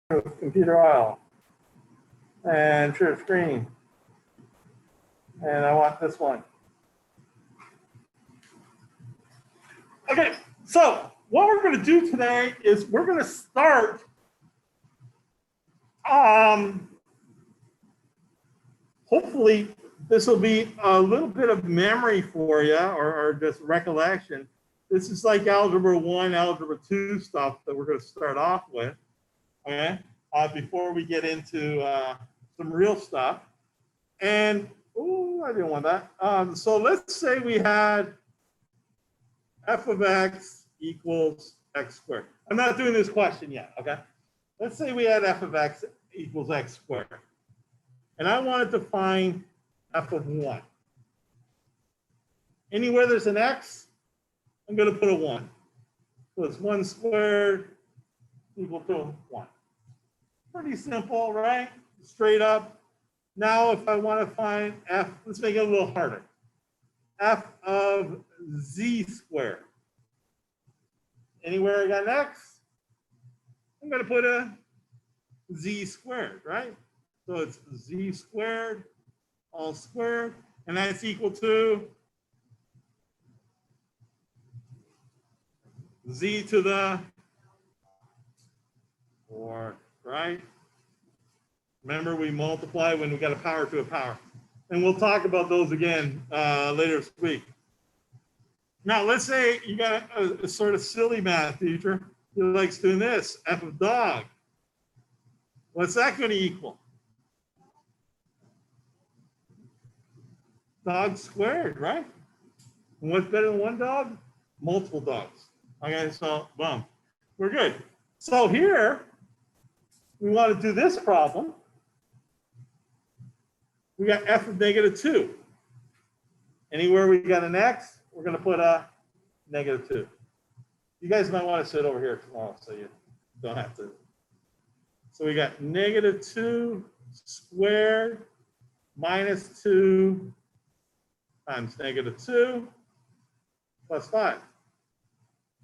computer oil and share screen. And I want this one. Okay, so what we're going to do today is we're going to start hopefully this will be a little bit of memory for you or just recollection. This is like Algebra 1, Algebra 2 stuff that we're going to start off with, okay, before we get into some real stuff. And, oh, I didn't want that. So let's say we had f of x equals x squared. I'm not doing this question yet, okay? Let's say we had f of x equals x squared. And I wanted to find f of 1. Anywhere there's an x, I'm going to put a 1. So it's 1 squared equal to 1. Pretty simple, right? Straight up. Now, if I want to find f, let's make it a little harder. F of z squared. Anywhere I got an x, I'm going to put a z squared, right? So it's z squared, all squared, and that's equal to z to the 4th, right? Remember, we multiply when we got a power to a power. And we'll talk about those again later this week. Now, let's say you got a sort of silly math teacher who likes doing this, f of dog. What's that going to equal? Dog squared, right? And what's better than one dog? Multiple dogs. Okay, so boom, we're good. So here, we want to do this problem. We got f of -2. Anywhere we got an x, we're going to put a -2. You guys might want to sit over here tomorrow so you don't have to. So we got -2 squared minus 2 times -2 plus 5.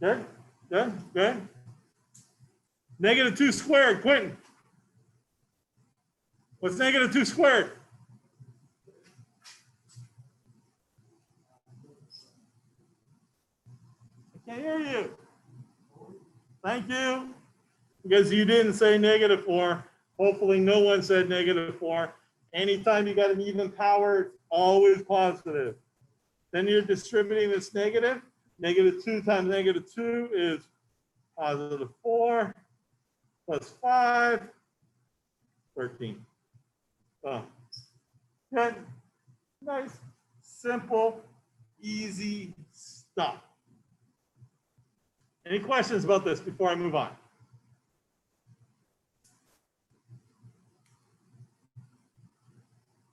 Good, good, good. -2 squared, Quentin. What's -2 squared? I can't hear you. Thank you. Because you didn't say -4. Hopefully no one said -4. Anytime you got an even power, it's always positive. Then you're distributing this negative. -2 times -2 is positive 4 plus 5, 13. Oh. Good. Nice, simple, easy stuff. Any questions about this before I move on?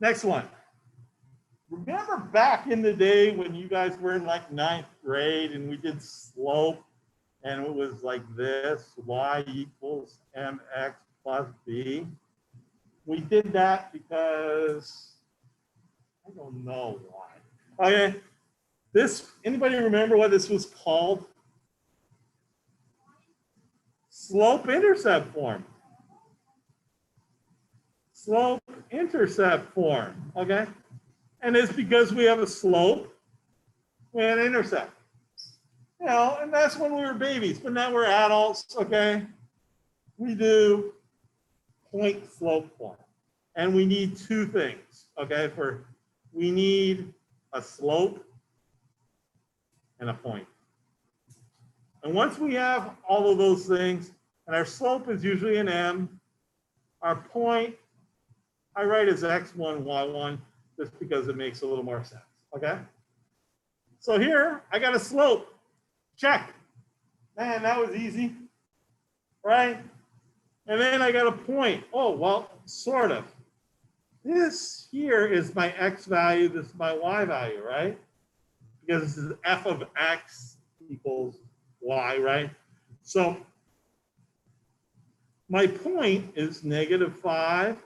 Next one. Remember back in the day when you guys were in like 9th grade and we did slope and it was like this, y equals mx plus b? We did that because I don't know why. Okay, anybody remember what this was called? Slope-intercept form. Slope-intercept form, okay? And it's because we have a slope and an intercept. You know, and that's when we were babies, but now we're adults, okay? We do point slope form. And we need two things, okay? We need a slope and a point. And once we have all of those things, and our slope is usually an m, our point, I write as x1, y1, just because it makes a little more sense, okay? So here, I got a slope. Check. Man, that was easy, right? And then I got a point. Oh, well, sort of. This here is my x value, this is my y value, right? Because this is f of x equals y, right? So my point is -5,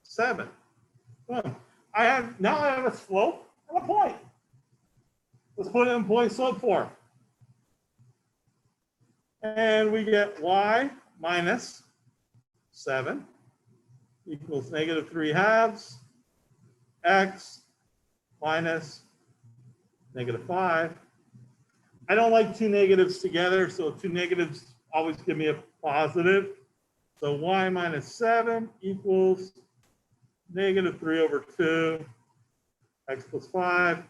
7. Boom. Now I have a slope and a point. Let's put it in point slope form. And we get y minus 7 equals negative 3 halves x minus negative 5. I don't like two negatives together, so two negatives always give me a positive. So y minus 7 equals negative 3 over 2, x plus 5.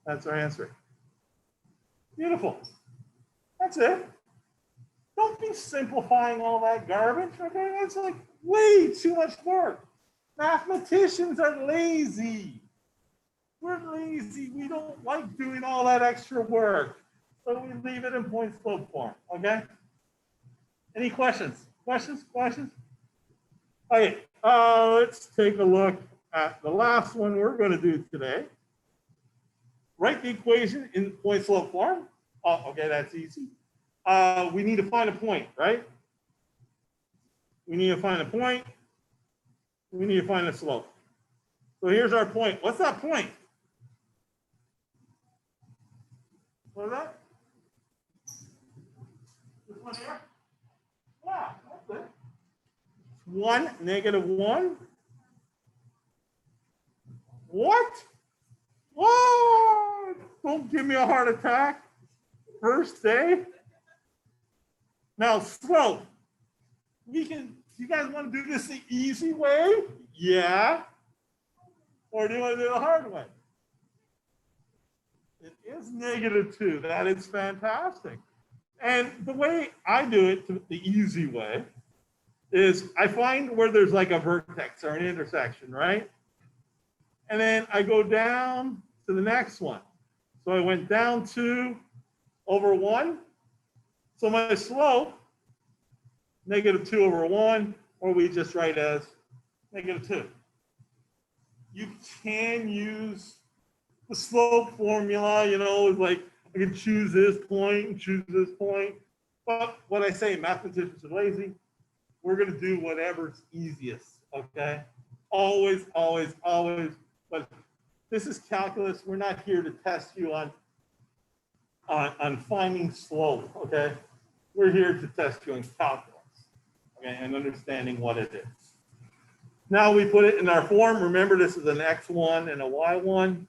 That's our answer. Beautiful. That's it. Don't be simplifying all that garbage, okay? That's like way too much work. Mathematicians are lazy. We're lazy. We don't like doing all that extra work. So we leave it in point slope form, okay? Any questions? Questions? Okay, let's take a look at the last one we're going to do today. Write the equation in point slope form. Oh, okay, that's easy. We need to find a point, right? We need to find a point. We need to find a slope. So here's our point. What's that point? What is that? This one here? Yeah, that's it. 1, negative 1. What? What? Don't give me a heart attack. First day. Now slope. You guys want to do this the easy way? Yeah. Or do you want to do it the hard way? It is negative 2. That is fantastic. And the way I do it the easy way is I find where there's like a vertex or an intersection, right? And then I go down to the next one. So I went down 2 over 1. So my slope, negative 2 over 1, or we just write as negative 2. You can use the slope formula, you know, like I can choose this point and choose this point. But what I say, mathematicians are lazy. We're going to do whatever's easiest, okay? Always, always, always. But this is calculus. We're not here to test you on finding slope, okay? We're here to test you on calculus, okay, and understanding what it is. Now we put it in our form. Remember, this is an x1 and a y1.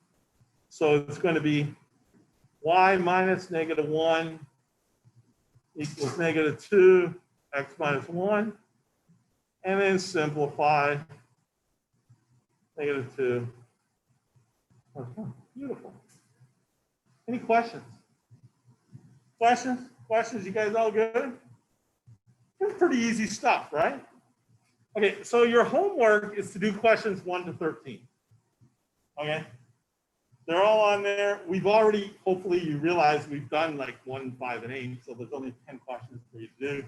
So it's going to be y minus negative 1 equals negative 2, x minus 1. And then simplify negative 2. Okay, beautiful. Any questions? Questions? You guys all good? It's pretty easy stuff, right? Okay, so your homework is to do questions 1 to 13. Okay? They're all on there. We've already, hopefully you realize we've done like 1, 5, and 8, so there's only 10 questions for you to do.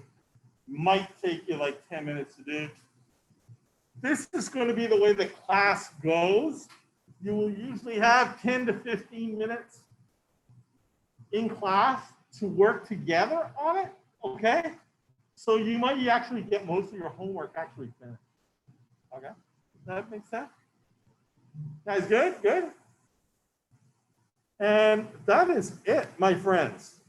Might take you like 10 minutes to do. This is going to be the way the class goes. You will usually have 10 to 15 minutes in class to work together on it, okay? So you might actually get most of your homework actually finished, okay? Does that make sense? Guys, good? Good? And that is it, my friends.